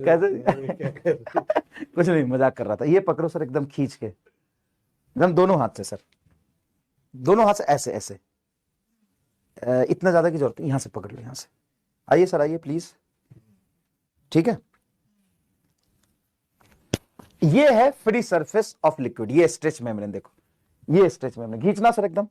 कैसे कुछ नहीं, मजाक कर रहा था। ये पकड़ो सर एकदम खींच के, एकदम दोनों हाथ से सर, दोनों हाथ से ऐसे ऐसे, इतना ज्यादा की जरूरत है, यहां से पकड़ लो, यहां से। आइए सर, आइए प्लीज। ठीक है, ये है फ्री सरफेस ऑफ लिक्विड, ये स्ट्रेच मेम्ब्रेन। देखो ये स्ट्रेच मेम्ब्रेन, खींचना सर एकदम,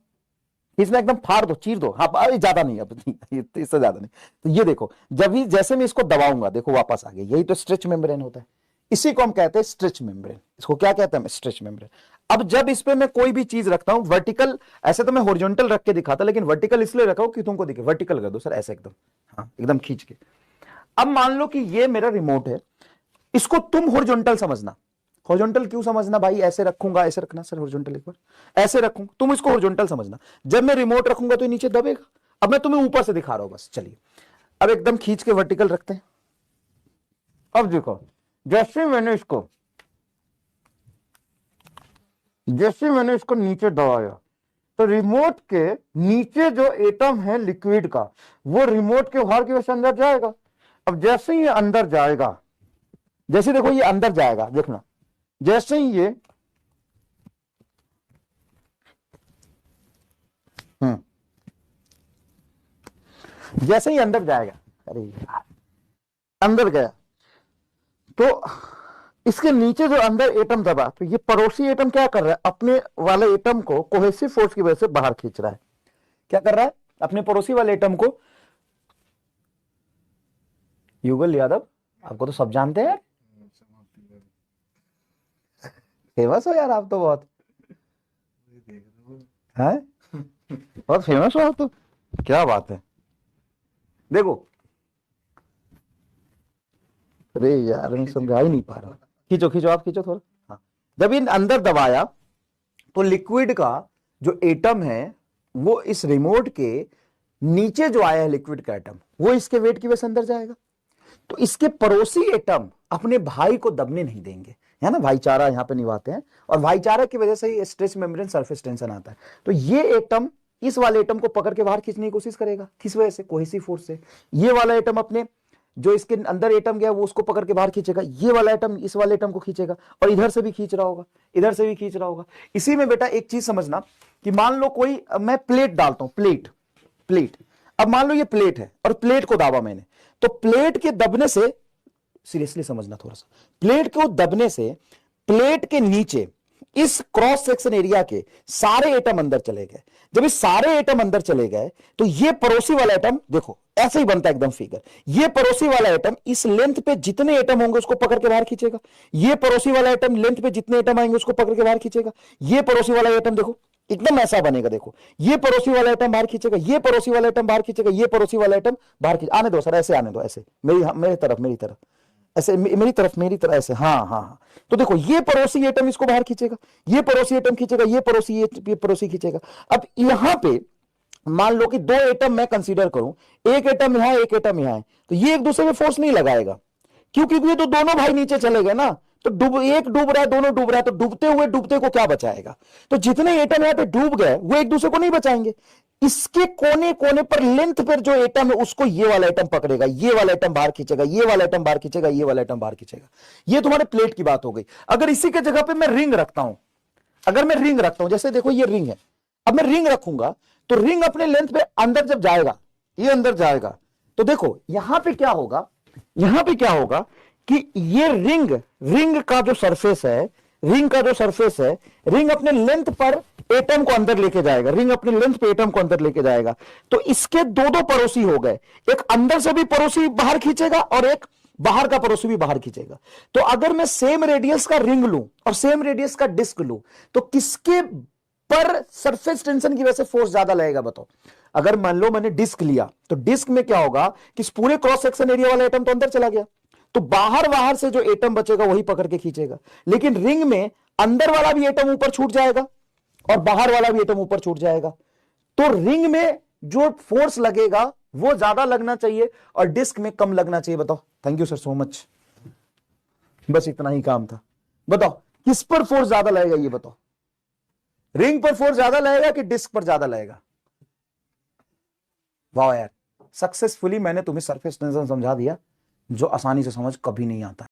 खींचना एकदम, फाड़ दो, चीर दो। हाँ ज्यादा नहीं, अब इससे ज्यादा नहीं। तो ये देखो, जब ही जैसे मैं इसको दबाऊंगा, देखो वापस आ गया। यही तो स्ट्रेच मेम्ब्रेन होता है, इसी को हम कहते हैं स्ट्रेच मेम्ब्रेन। इसको क्या कहते हैं? Stretch membrane. अब जब इस पे मैं कोई भी चीज रखता हूं वर्टिकल, ऐसे तो मैं हॉरिजॉन्टल रख के दिखाता, लेकिन वर्टिकल इसलिए रखा हूं कि तुमको दिखे। वर्टिकल कर दो सर ऐसे एकदम, हाँ एकदम खींच के। अब मान लो कि ये मेरा रिमोट है, इसको तुम हॉरिजॉन्टल समझना। हॉरिजॉन्टल क्यों समझना भाई? ऐसे रखूंगा, ऐसे रखना सर हॉरिजॉन्टल, एक बार ऐसे रखूंगा, तुम इसको हॉरिजॉन्टल समझना। जब मैं रिमोट रखूंगा तो नीचे दबेगा। अब मैं तुम्हें ऊपर से दिखा रहा हूं बस। चलिए अब एकदम खींच के वर्टिकल रखते हैं। अब देखो, जैसे मैंने इसको नीचे दबाया, तो रिमोट के नीचे जो एटम है लिक्विड का, वो रिमोट के भार की वजह से अंदर जाएगा। अब जैसे ही ये अंदर जाएगा, जैसे देखो ये अंदर जाएगा, देखना, जैसे ही ये जैसे ही अंदर जाएगा, अरे यार अंदर गया, तो इसके नीचे जो अंदर एटम दबा, तो ये पड़ोसी एटम क्या कर रहा है? अपने वाले एटम को कोहेसिव फोर्स की वजह से बाहर खींच रहा है। क्या कर रहा है? अपने पड़ोसी वाले एटम को। युगल यादव, आपको तो सब जानते हैं यार, फेमस हो यार आप तो बहुत है, बहुत फेमस हो आप तो, क्या बात है। देखो, अरे यार मैं समझा ही नहीं पा रहा। खींचो खींचो, आप खींचो थोड़ा। हाँ, जब इन अंदर दबाया तो लिक्विड का जो एटम है वो इस रिमोट के नीचे जो आया है लिक्विड का एटम, वो इसके वेट की वजह से अंदर जाएगा। तो इसके पड़ोसी एटम अपने भाई को दबने नहीं देंगे, है ना, भाईचारा यहां पे निभाते हैं, और भाईचारा की वजह से ही स्ट्रेच मेम्ब्रेन सरफेस टेंशन आता है। तो ये एटम इस वाले एटम को पकड़ के बाहर खींचने की कोशिश करेगा, किस वजह से? कोहेसिव फोर्स से। ये वाला एटम अपने जो इसके अंदर एटम गया वो उसको पकड़ के बाहर खींचेगा, ये वाला एटम इस वाले एटम को खींचेगा, और इधर से भी खींच रहा होगा, इधर से भी खींच रहा होगा। इसी में बेटा एक चीज समझना कि मान लो कोई, मैं प्लेट डालता हूं, प्लेट। अब मान लो ये प्लेट है और प्लेट को दाबा मैंने, तो प्लेट के दबने से, सीरियसली समझना थोड़ा सा, प्लेट को दबने से प्लेट के नीचे इस क्रॉस सेक्शन एरिया के सारे एटम अंदर चले गए। जब इस सारे एटम अंदर चले गए तो ये पड़ोसी वाला एटम, देखो ऐसे ही बनता है एकदम फिगर, ये पड़ोसी वाला एटम इस लेंथ पे जितने एटम होंगे उसको पकड़ के बाहर खींचेगा, ये पड़ोसी वाला एटम लेंथ पे जितने एटम आएंगे उसको पकड़ के बाहर खींचेगा, ये पड़ोसी वाला एटम देखो एकदम ऐसा बनेगा, देखो ये पड़ोसी वाला एटम बाहर खींचेगा, ये पड़ोसी वाला एटम बाहर खींचेगा, ये पड़ोसी वाला एटम बाहर खींच, आने दो सर, ऐसे आने दो, ऐसे मेरी तरफ ऐसे, मेरी तरफ ऐसे, हाँ हाँ हाँ। तो देखो ये पड़ोसी एटम इसको बाहर खींचेगा, ये पड़ोसी एटम खींचेगा, ये पड़ोसी खींचेगा। अब यहां पे मान लो कि दो एटम मैं कंसीडर करूं, एक एटम यहां, एक एटम यहां है, तो ये एक दूसरे में फोर्स नहीं लगाएगा, क्योंकि ये तो दोनों भाई नीचे चले गए ना, तो एक डूब रहा है, दोनों डूब रहा है, तो डूबते को क्या बचाएगा? तो जितने एटम यहां पे डूब गए वो एक दूसरे को नहीं बचाएंगे। इसके कोने कोने पर लेंथ पर जो एटम है उसको ये वाला एटम पकड़ेगा, ये वाला एटम बाहर खींचेगा, ये वाला एटम बाहर खींचेगा, ये वाला एटम बाहर खींचेगा। ये तुम्हारे प्लेट की बात हो गई। अगर इसी के जगह पे मैं रिंग रखता हूं, जैसे देखो ये रिंग है, अब मैं रिंग रखूंगा तो रिंग अपने लेंथ पे अंदर जब जाएगा, ये अंदर जाएगा, तो देखो यहां पे क्या होगा, कि ये रिंग का जो सरफेस है, रिंग अपने लेंथ पर एटम को अंदर लेके जाएगा, तो इसके दो पड़ोसी हो गए, एक अंदर से भी पड़ोसी बाहर खींचेगा और एक बाहर का पड़ोसी भी बाहर खींचेगा। तो अगर मैं सेम रेडियस का रिंग लूं और सेम रेडियस का डिस्क लूं, तो किसके पर सरफेस टेंशन की वजह से फोर्स ज्यादा लगेगा बताओ? अगर मान लो मैंने डिस्क लिया, तो डिस्क में क्या होगा कि इस पूरे क्रॉस सेक्शन एरिया वाला एटम तो अंदर चला गया, तो बाहर से जो एटम बचेगा वही पकड़ के खींचेगा। लेकिन रिंग में अंदर वाला भी एटम ऊपर छूट जाएगा और बाहर वाला भी एटम ऊपर छूट जाएगा, तो रिंग में जो फोर्स लगेगा वो ज्यादा लगना चाहिए और डिस्क में कम लगना चाहिए। बताओ। Thank you sir so much, बस इतना ही काम था। बताओ किस पर फोर्स ज्यादा लगेगा, ये बताओ। रिंग पर फोर्स ज्यादा लगेगा कि डिस्क पर ज्यादा लगेगा? वाह यार, सक्सेसफुली मैंने तुम्हें सरफेस टेंशन समझा दिया, जो आसानी से समझ कभी नहीं आता।